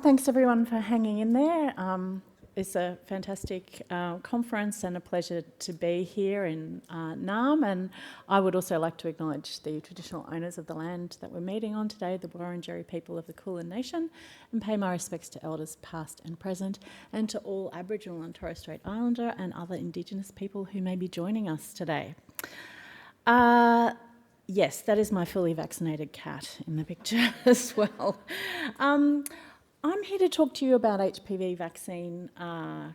Thanks everyone for hanging in there. It's a fantastic conference and a pleasure to be here in Naarm, and I would also like to acknowledge the traditional owners of the land that we're meeting on today, the Wurundjeri people of the Kulin Nation, and pay my respects to elders past and present, and to all Aboriginal and Torres Strait Islander and other Indigenous people who may be joining us today. Yes, that is my fully vaccinated cat in the picture as well. I'm here to talk to you about HPV vaccine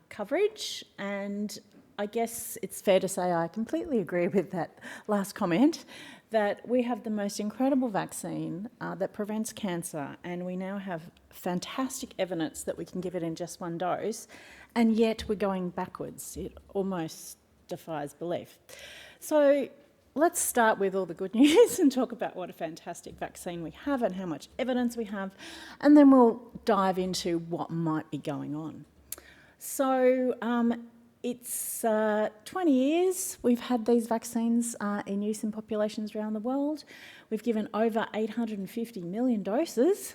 coverage, and I guess it's fair to say I completely agree with that last comment, that we have the most incredible vaccine that prevents cancer, and we now have fantastic evidence that we can give it in just one dose, and yet we're going backwards. It almost defies belief. So let's start with all the good news and talk about what a fantastic vaccine we have and how much evidence we have, and then we'll dive into what might be going on. So it's 20 years we've had these vaccines in use in populations around the world. We've given over 850 million doses,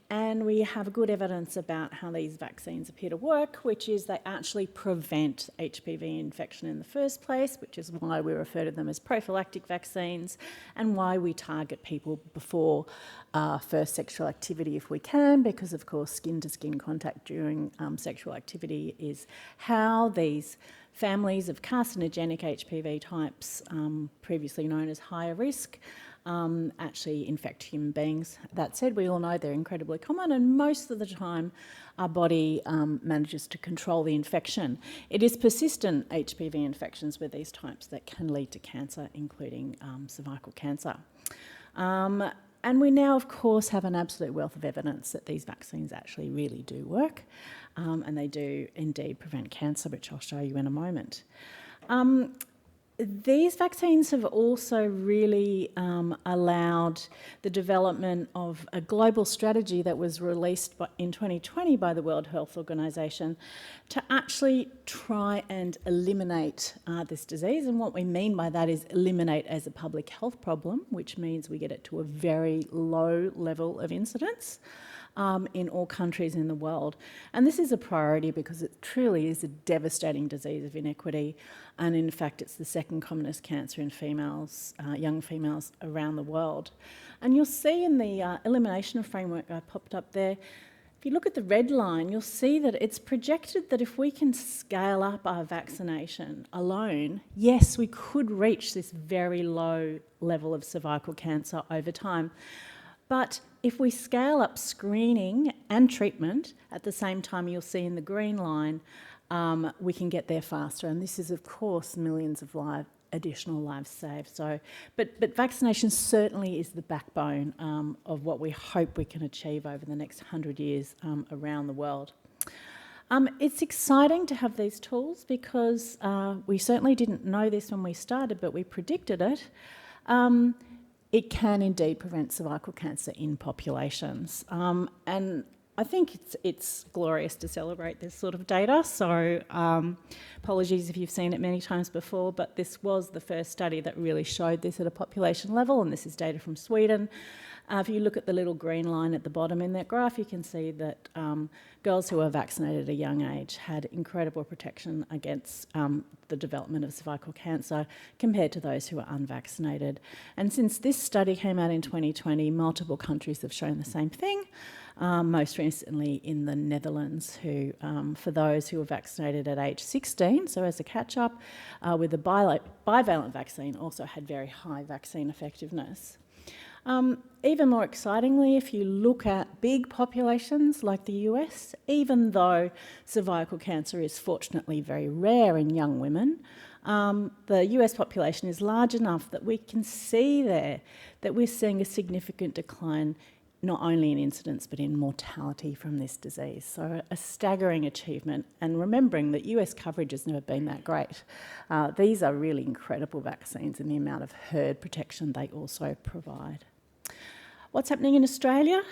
and we have good evidence about how these vaccines appear to work, which is they actually prevent HPV infection in the first place, which is why we refer to them as prophylactic vaccines, and why we target people before first sexual activity if we can, because of course skin-to-skin contact during sexual activity is how these families of carcinogenic HPV types, previously known as higher risk, actually infect human beings. That said, we all know they're incredibly common, and most of the time our body manages to control the infection. It is persistent HPV infections with these types that can lead to cancer, including cervical cancer. And we now, of course, have an absolute wealth of evidence that these vaccines actually really do work, and they do indeed prevent cancer, which I'll show you in a moment. These vaccines have also really allowed the development of a global strategy that was released in 2020 by the World Health Organization to actually try and eliminate this disease. And what we mean by that is eliminate as a public health problem, which means we get it to a very low level of incidence in all countries in the world. And this is a priority because it truly is a devastating disease of inequity, and in fact it's the second commonest cancer in females, young females around the world. And you'll see in the elimination framework I popped up there, if you look at the red line, you'll see that it's projected that if we can scale up our vaccination alone, yes, we could reach this very low level of cervical cancer over time. But if we scale up screening and treatment at the same time, you'll see in the green line, we can get there faster. And this is, of course, millions of additional lives saved. So, but vaccination certainly is the backbone of what we hope we can achieve over the next 100 years around the world. It's exciting to have these tools because we certainly didn't know this when we started, but we predicted it. It can indeed prevent cervical cancer in populations. And I think it's glorious to celebrate this sort of data. So apologies if you've seen it many times before, but this was the first study that really showed this at a population level, and this is data from Sweden. If you look at the little green line at the bottom in that graph, you can see that girls who were vaccinated at a young age had incredible protection against the development of cervical cancer compared to those who were unvaccinated. And since this study came out in 2020, multiple countries have shown the same thing. Most recently in the Netherlands, who, for those who were vaccinated at age 16, so as a catch-up, with the bivalent vaccine, also had very high vaccine effectiveness. Even more excitingly, if you look at big populations like the US, even though cervical cancer is fortunately very rare in young women, the US population is large enough that we can see there that we're seeing a significant decline not only in incidence but in mortality from this disease. So a staggering achievement, and remembering that US coverage has never been that great. These are really incredible vaccines in the amount of herd protection they also provide. What's happening in Australia?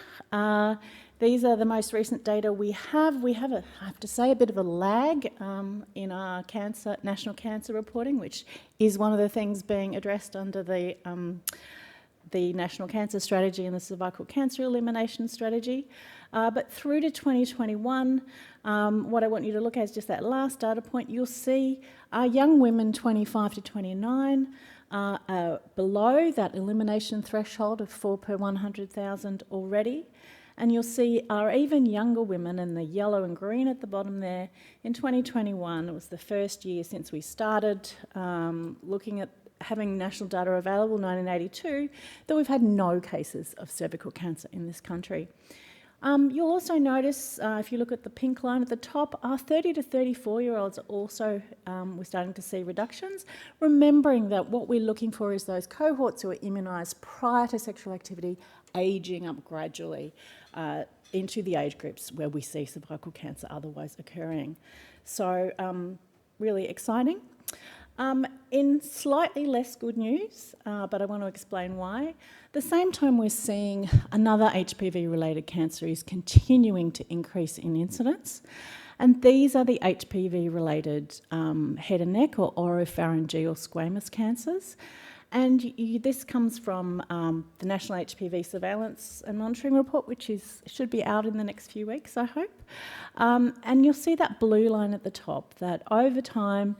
These are the most recent data we have. We have, I have to say, a bit of a lag in our national cancer reporting, which is one of the things being addressed under the the National Cancer Strategy and the Cervical Cancer Elimination Strategy. But through to 2021, what I want you to look at is just that last data point. You'll see young women 25 to 29 below that elimination threshold of 4 per 100,000 already. And you'll see our even younger women in the yellow and green at the bottom there. In 2021, it was the first year since we started looking at having national data available, 1982, that we've had no cases of cervical cancer in this country. You'll also notice, if you look at the pink line at the top, our 30 to 34-year-olds are also, we're starting to see reductions, remembering that what we're looking for is those cohorts who are immunised prior to sexual activity, ageing up gradually into the age groups where we see cervical cancer otherwise occurring. So really exciting. In slightly less good news, but I want to explain why, the same time we're seeing another HPV-related cancer is continuing to increase in incidence, and these are the HPV-related head and neck or oropharyngeal squamous cancers. And this comes from the National HPV Surveillance and Monitoring Report, which should be out in the next few weeks, I hope. And you'll see that blue line at the top, that over time,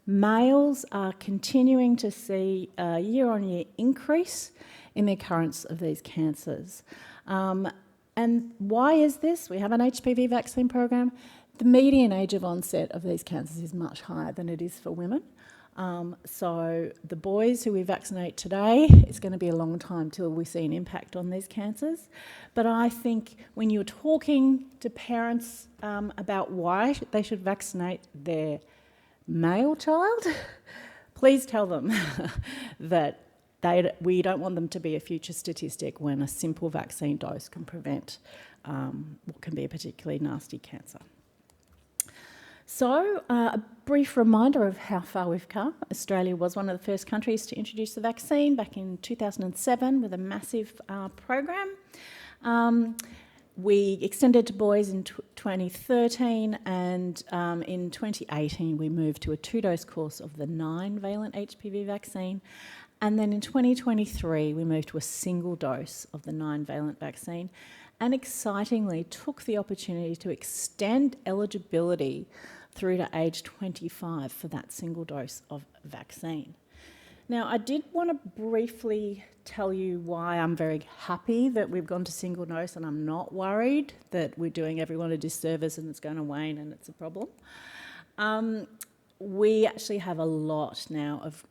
males are continuing to see a year-on-year increase in the occurrence of these cancers. And why is this? We have an HPV vaccine program. The median age of onset of these cancers is much higher than it is for women. So the boys who we vaccinate today, it's going to be a long time till we see an impact on these cancers. But I think when you're talking to parents about why they should vaccinate their male child, please tell them that we don't want them to be a future statistic when a simple vaccine dose can prevent what can be a particularly nasty cancer. So, a brief reminder of how far we've come. Australia was one of the first countries to introduce the vaccine back in 2007 with a massive program. We extended to boys in 2013, and in 2018 we moved to a 2-dose course of the 9-valent HPV vaccine. And then in 2023 we moved to a single dose of the 9-valent vaccine, and excitingly took the opportunity to extend eligibility through to age 25 for that single dose of vaccine. Now, I did want to briefly tell you why I'm very happy that we've gone to single dose, and I'm not worried that we're doing everyone a disservice and it's going to wane and it's a problem. We actually have a lot now of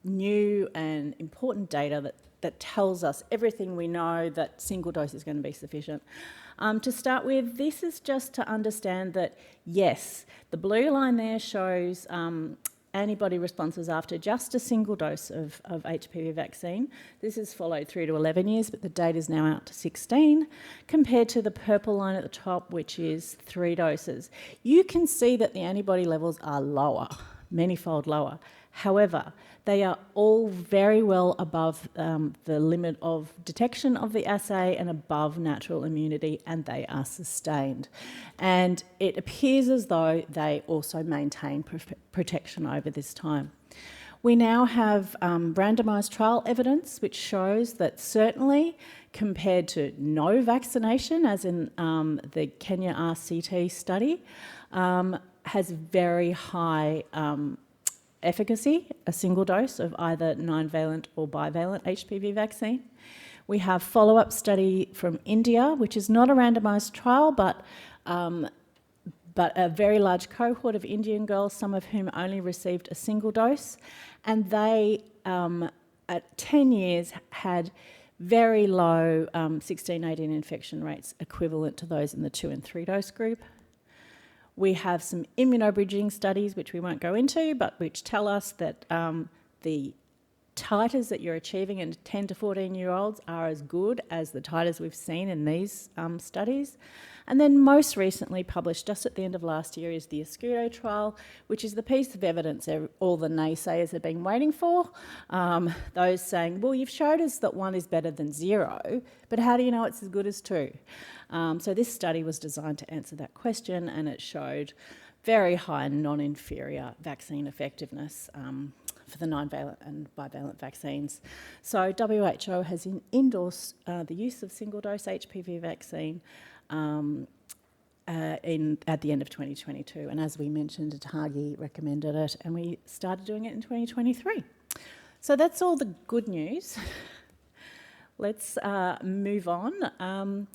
new and important data that tells us everything we know that single dose is going to be sufficient. To start with, this is just to understand that, yes, the blue line there shows antibody responses after just a single dose of HPV vaccine. This is followed through to 11 years, but the data is now out to 16, compared to the purple line at the top, which is 3 doses. You can see that the antibody levels are lower, manyfold lower. However, they are all very well above the limit of detection of the assay and above natural immunity, and they are sustained. And it appears as though they also maintain protection over this time. We now have randomised trial evidence which shows that certainly compared to no vaccination, as in the Kenya RCT study, has very high efficacy, a single dose of either 9-valent or bivalent HPV vaccine. We have follow-up study from India, which is not a randomised trial, but a very large cohort of Indian girls, some of whom only received a single dose, and they, at 10 years, had very low 16-18 infection rates equivalent to those in the 2 and 3 dose group. We have some immunobridging studies, which we won't go into, but which tell us that the titers that you're achieving in 10 to 14-year-olds are as good as the titers we've seen in these studies. And then most recently published just at the end of last year is the Escudo trial, which is the piece of evidence all the naysayers have been waiting for. Those saying, well, you've showed us that 1 is better than 0, but how do you know it's as good as 2? So this study was designed to answer that question, and it showed very high non-inferior vaccine effectiveness for the non-valent and bivalent vaccines. So WHO has endorsed the use of single-dose HPV vaccine at the end of 2022. And as we mentioned, ATAGI recommended it, and we started doing it in 2023. So that's all the good news. Let's move on.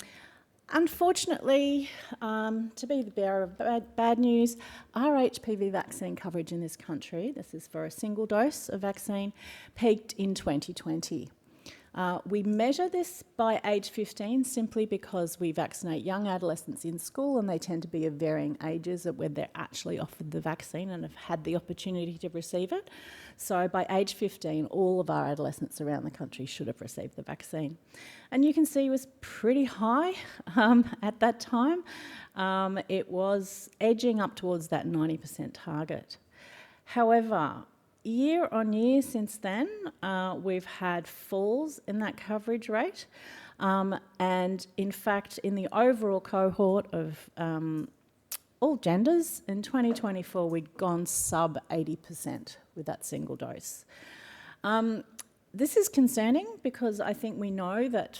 Unfortunately, to be the bearer of bad news, our HPV vaccine coverage in this country, this is for a single dose of vaccine, peaked in 2020. We measure this by age 15 simply because we vaccinate young adolescents in school and they tend to be of varying ages when they're actually offered the vaccine and have had the opportunity to receive it. So by age 15, all of our adolescents around the country should have received the vaccine. And you can see it was pretty high at that time. It was edging up towards that 90% target. However, year on year since then, we've had falls in that coverage rate. And in fact, in the overall cohort of all genders, in 2024, we'd gone sub 80% with that single dose. This is concerning because I think we know that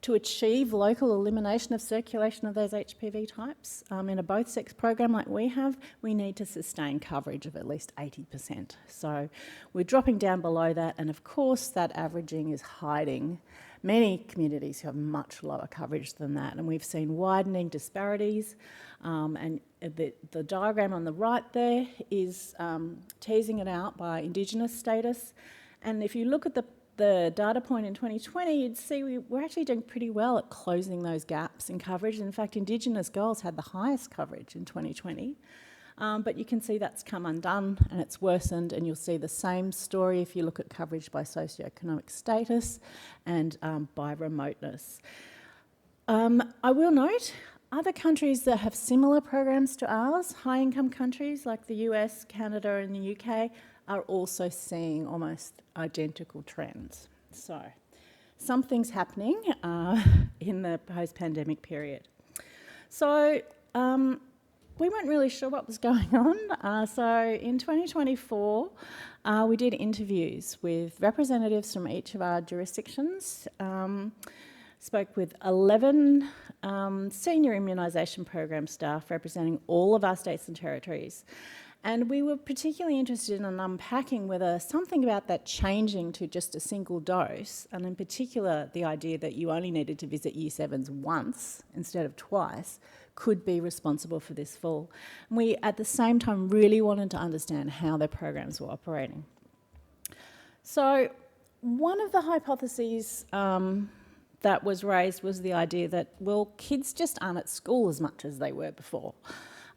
to achieve local elimination of circulation of those HPV types in a both-sex program like we have, we need to sustain coverage of at least 80%. So we're dropping down below that, and of course that averaging is hiding many communities who have much lower coverage than that, and we've seen widening disparities. And the diagram on the right there is teasing it out by Indigenous status. And if you look at the data point in 2020, you'd see we're actually doing pretty well at closing those gaps in coverage. In fact, Indigenous girls had the highest coverage in 2020. But you can see that's come undone and it's worsened, and you'll see the same story if you look at coverage by socioeconomic status and by remoteness. I will note, other countries that have similar programs to ours, high-income countries like the US, Canada and the UK, are also seeing almost identical trends. So something's happening in the post-pandemic period. So we weren't really sure what was going on. So in 2024, we did interviews with representatives from each of our jurisdictions, spoke with 11 senior immunisation program staff representing all of our states and territories. And we were particularly interested in unpacking whether something about that changing to just a single dose, and in particular the idea that you only needed to visit Year 7s once instead of twice, could be responsible for this fall. And we, at the same time, really wanted to understand how their programs were operating. So one of the hypotheses that was raised was the idea that, well, kids just aren't at school as much as they were before.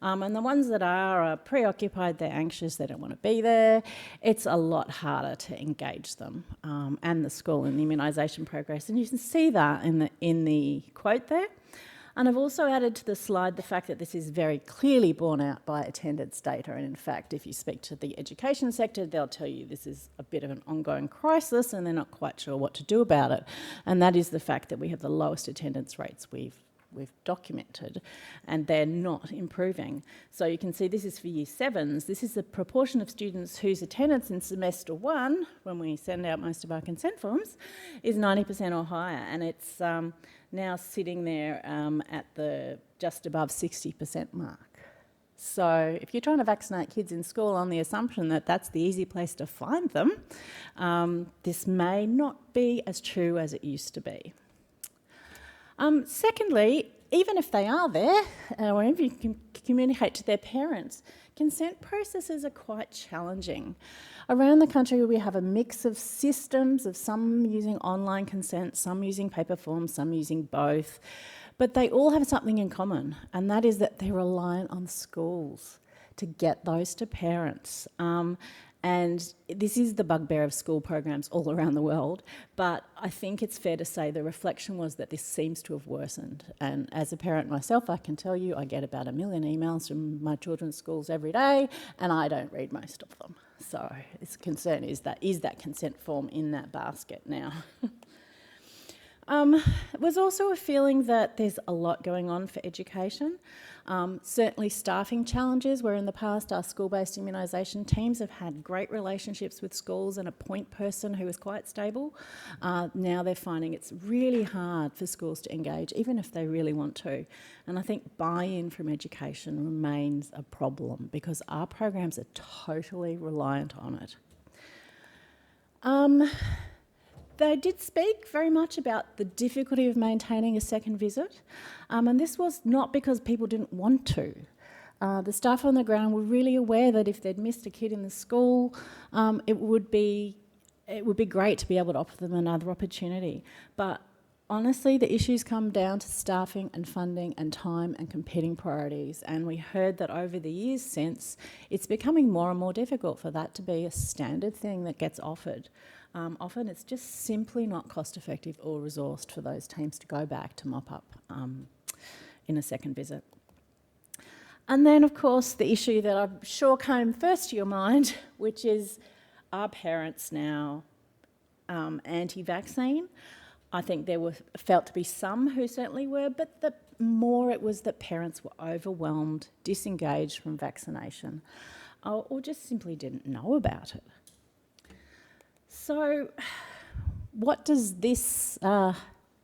And the ones that are preoccupied, they're anxious, they don't want to be there. It's a lot harder to engage them and the school in the immunisation progress. And you can see that in the quote there. And I've also added to the slide the fact that this is very clearly borne out by attendance data. And in fact, if you speak to the education sector, they'll tell you this is a bit of an ongoing crisis and they're not quite sure what to do about it. And that is the fact that we have the lowest attendance rates we've documented, and they're not improving. So you can see this is for Year 7s. This is the proportion of students whose attendance in semester 1, when we send out most of our consent forms, is 90% or higher, and it's now sitting there at the just above 60% mark. So if you're trying to vaccinate kids in school on the assumption that that's the easy place to find them, this may not be as true as it used to be. Secondly, even if they are there, or if you can communicate to their parents, consent processes are quite challenging. Around the country, we have a mix of systems, of some using online consent, some using paper forms, some using both, but they all have something in common, and that is that they're reliant on schools to get those to parents. And this is the bugbear of school programs all around the world, but I think it's fair to say the reflection was that this seems to have worsened. And as a parent myself, I can tell you I get about 1 million emails from my children's schools every day, and I don't read most of them. So its concern is that consent form in that basket now? It was also a feeling that there's a lot going on for education. Certainly staffing challenges, where in the past our school-based immunisation teams have had great relationships with schools and a point person who is quite stable. Now they're finding it's really hard for schools to engage, even if they really want to. And I think buy-in from education remains a problem because our programs are totally reliant on it. They did speak very much about the difficulty of maintaining a second visit, and this was not because people didn't want to. The staff on the ground were really aware that if they'd missed a kid in the school, it would be great to be able to offer them another opportunity. But honestly, the issues come down to staffing and funding and time and competing priorities, and we heard that over the years since, it's becoming more and more difficult for that to be a standard thing that gets offered. Often it's just simply not cost effective or resourced for those teams to go back to mop up in a second visit. And then, of course, the issue that I'm sure came first to your mind, which is, are parents now anti-vaccine? I think there were felt to be some who certainly were, but the more it was that parents were overwhelmed, disengaged from vaccination, or just simply didn't know about it. So what does this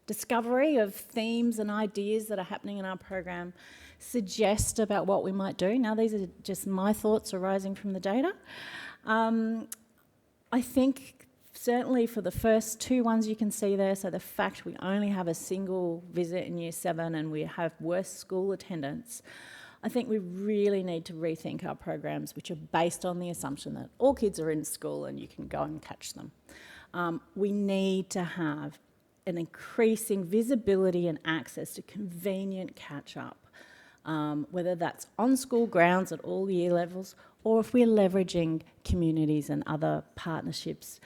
discovery of themes and ideas that are happening in our program suggest about what we might do? Now, these are just my thoughts arising from the data. I think certainly for the first two ones you can see there, so the fact we only have a single visit in Year 7 and we have worse school attendance, I think we really need to rethink our programs which are based on the assumption that all kids are in school and you can go and catch them. We need to have an increasing visibility and access to convenient catch-up, whether that's on school grounds at all year levels or if we're leveraging communities and other partnerships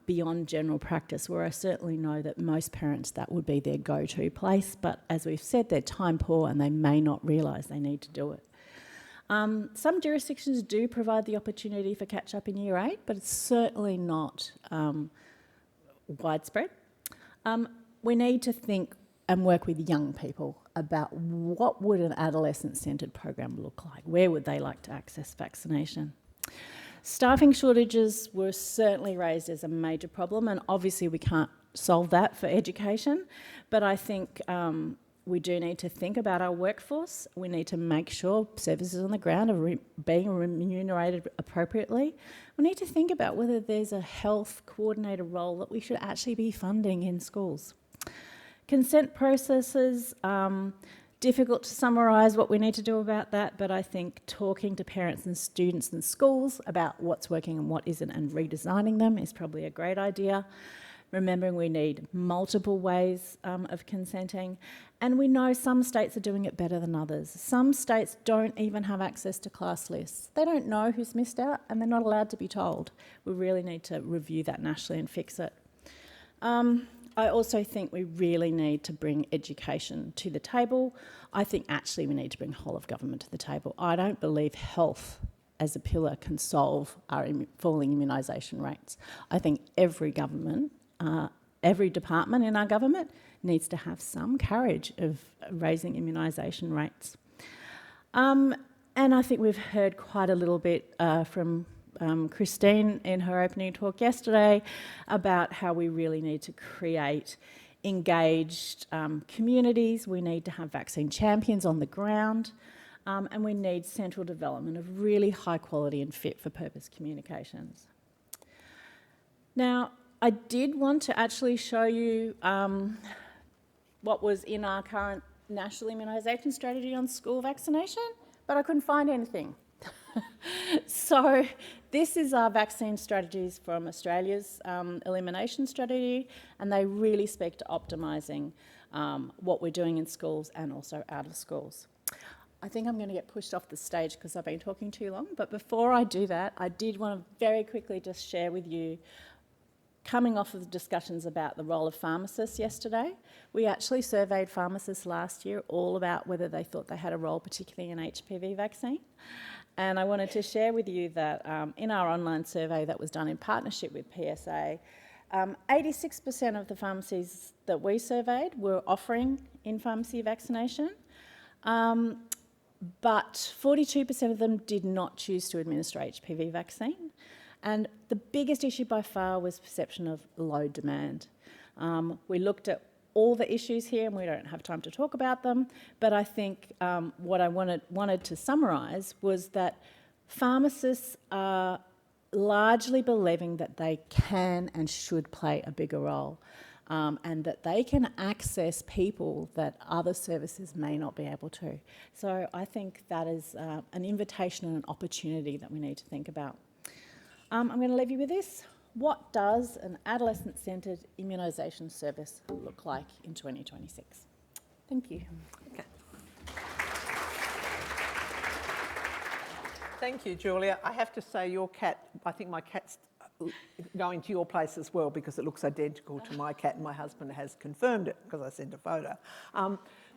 beyond general practice, where I certainly know that most parents that would be their go-to place, but as we've said, they're time poor and they may not realise they need to do it. Some jurisdictions do provide the opportunity for catch-up in Year 8, but it's certainly not widespread. We need to think and work with young people about what would an adolescent-centred program look like? Where would they like to access vaccination? Staffing shortages were certainly raised as a major problem, and obviously we can't solve that for education, but I think we do need to think about our workforce. We need to make sure services on the ground are being remunerated appropriately. We need to think about whether there's a health coordinator role that we should actually be funding in schools. Consent processes, difficult to summarise what we need to do about that, but I think talking to parents and students and schools about what's working and what isn't and redesigning them is probably a great idea. Remembering we need multiple ways of consenting, and we know some states are doing it better than others. Some states don't even have access to class lists. They don't know who's missed out and they're not allowed to be told. We really need to review that nationally and fix it. I also think we really need to bring education to the table. I think actually we need to bring whole of government to the table. I don't believe health as a pillar can solve our falling immunisation rates. I think every government, every department in our government needs to have some courage of raising immunisation rates. And I think we've heard quite a little bit from Christine in her opening talk yesterday about how we really need to create engaged communities. We need to have vaccine champions on the ground, and we need central development of really high quality and fit for purpose communications. Now, I did want to actually show you what was in our current national immunisation strategy on school vaccination, but I couldn't find anything. So this is our vaccine strategies from Australia's elimination strategy, and they really speak to optimising what we're doing in schools and also out of schools. I think I'm going to get pushed off the stage because I've been talking too long, but before I do that, I did want to very quickly just share with you, coming off of the discussions about the role of pharmacists yesterday, we actually surveyed pharmacists last year all about whether they thought they had a role, particularly in HPV vaccine. And I wanted to share with you that in our online survey that was done in partnership with PSA, 86% of the pharmacies that we surveyed were offering in-pharmacy vaccination, but 42% of them did not choose to administer HPV vaccine. And the biggest issue by far was perception of low demand. We looked at all the issues here, and we don't have time to talk about them, but I think what I wanted to summarise was that pharmacists are largely believing that they can and should play a bigger role, and that they can access people that other services may not be able to. So I think that is an invitation and an opportunity that we need to think about. I'm going to leave you with this. What does an adolescent-centred immunisation service look like in 2026? Thank you. Okay. Thank you, Julia. I have to say your cat, I think my cat's going to your place as well because it looks identical to my cat, and my husband has confirmed it because I sent a photo.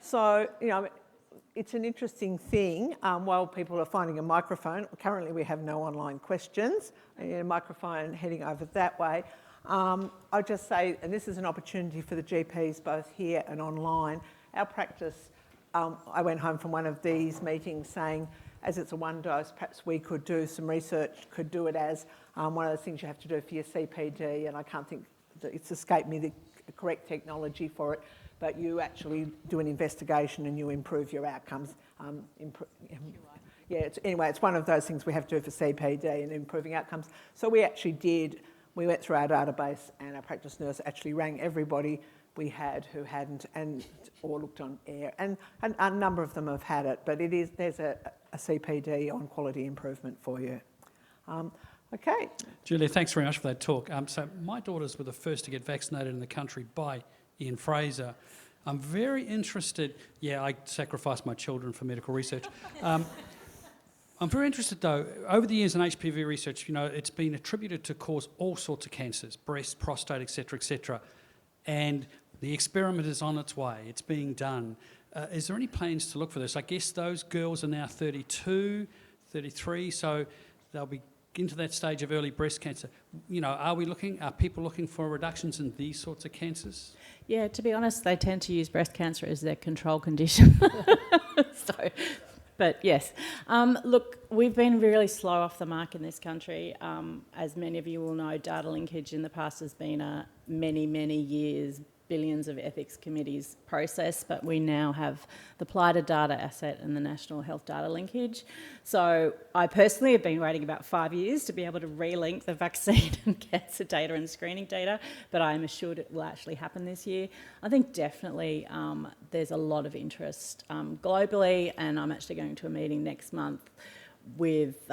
So, you know, it's an interesting thing while people are finding a microphone. Currently we have no online questions. A microphone heading over that way. I'll just say, and this is an opportunity for the GPs both here and online. Our practice, I went home from one of these meetings saying, as it's a one dose, perhaps we could do some research, could do it as one of those things you have to do for your CPD, and I can't think, it's escaped me the correct technology for it, but you actually do an investigation and you improve your outcomes. Anyway, it's one of those things we have to do for CPD and improving outcomes. So we actually did, we went through our database and our practice nurse actually rang everybody we had who hadn't or looked on air, and a number of them have had it, but there's a CPD on quality improvement for you. Okay. Julia, thanks very much for that talk. So my daughters were the first to get vaccinated in the country by Ian Fraser. I'm very interested, I sacrificed my children for medical research. I'm very interested though, over the years in HPV research, you know, it's been attributed to cause all sorts of cancers, breast, prostate, etc., and the experiment is on its way, it's being done. Is there any plans to look for this? I guess those girls are now 32, 33, so they'll be into that stage of early breast cancer. You know, are people looking for reductions in these sorts of cancers? Yeah, to be honest, they tend to use breast cancer as their control condition. But yes, look, we've been really slow off the mark in this country. As many of you will know, data linkage in the past has been a many years, billions of ethics committees process, but we now have the PLIDA data asset and the National Health Data Linkage. So I personally have been waiting about 5 years to be able to relink the vaccine and cancer data and screening data, but I'm assured it will actually happen this year. I think definitely there's a lot of interest globally, and I'm actually going to a meeting next month with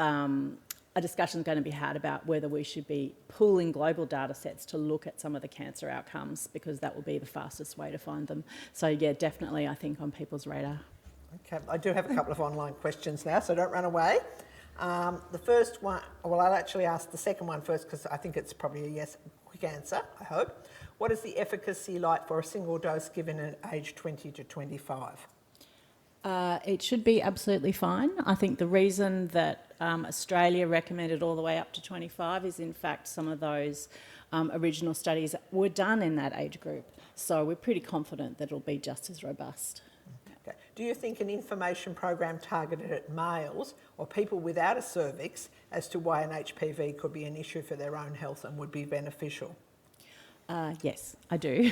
a discussion is going to be had about whether we should be pooling global data sets to look at some of the cancer outcomes, because that will be the fastest way to find them. So yeah, definitely I think on people's radar. Okay, I do have a couple of online questions now, so don't run away. The first one, well, I'll actually ask the second one first because I think it's probably a yes, quick answer, I hope. What is the efficacy like for a single dose given at age 20 to 25? It should be absolutely fine. I think the reason that Australia recommended all the way up to 25 is in fact some of those original studies were done in that age group. So we're pretty confident that it'll be just as robust. Okay. Do you think an information program targeted at males or people without a cervix as to why an HPV could be an issue for their own health and would be beneficial? Yes, I do.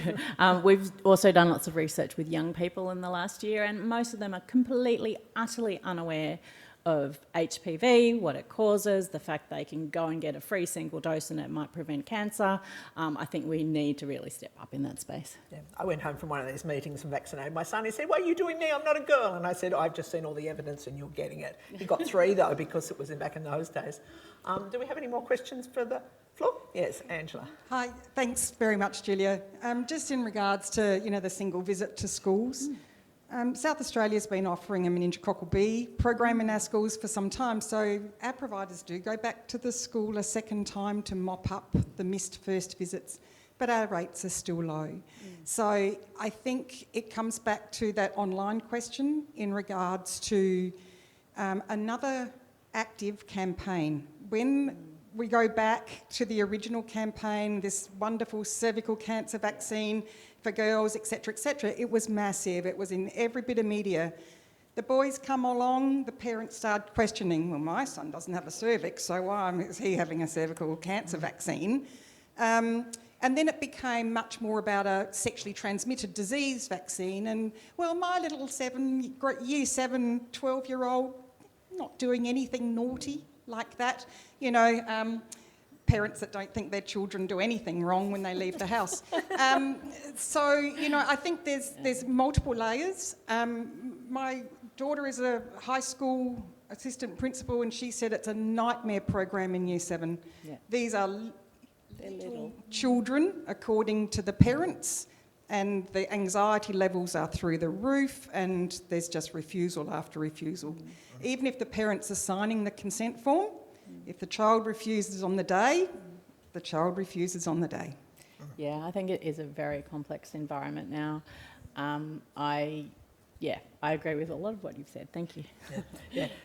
We've also done lots of research with young people in the last year, and most of them are completely, utterly unaware of HPV, what it causes, the fact they can go and get a free single dose and it might prevent cancer. I think we need to really step up in that space. Yeah. I went home from one of these meetings and vaccinated my son. He said, "What are you doing now? I'm not a girl." And I said, "I've just seen all the evidence and you're getting it." He got 3 though, because it was back in those days. Do we have any more questions for the floor? Yes, Angela. Hi, thanks very much, Julia. Just in regards to, the single visit to schools, South Australia's been offering a meningococcal B program in our schools for some time, so our providers do go back to the school a second time to mop up the missed first visits, but our rates are still low. So I think it comes back to that online question in regards to another active campaign. When we go back to the original campaign, this wonderful cervical cancer vaccine for girls, etc., it was massive. It was in every bit of media. The boys come along, the parents start questioning, well, my son doesn't have a cervix, so why is he having a cervical cancer vaccine? And then it became much more about a sexually transmitted disease vaccine. And, well, my little year 7, 12-year-old, not doing anything naughty like that. You know, parents that don't think their children do anything wrong when they leave the house. So, you know, I think there's multiple layers. My daughter is a high school assistant principal, and she said it's a nightmare program in Year 7. Yeah. These are They're little. children, according to the parents, and the anxiety levels are through the roof, and there's just refusal after refusal. Even if the parents are signing the consent form, if the child refuses on the day, the child refuses on the day. Yeah, I think it is a very complex environment now. I agree with a lot of what you've said. Thank you. Yeah.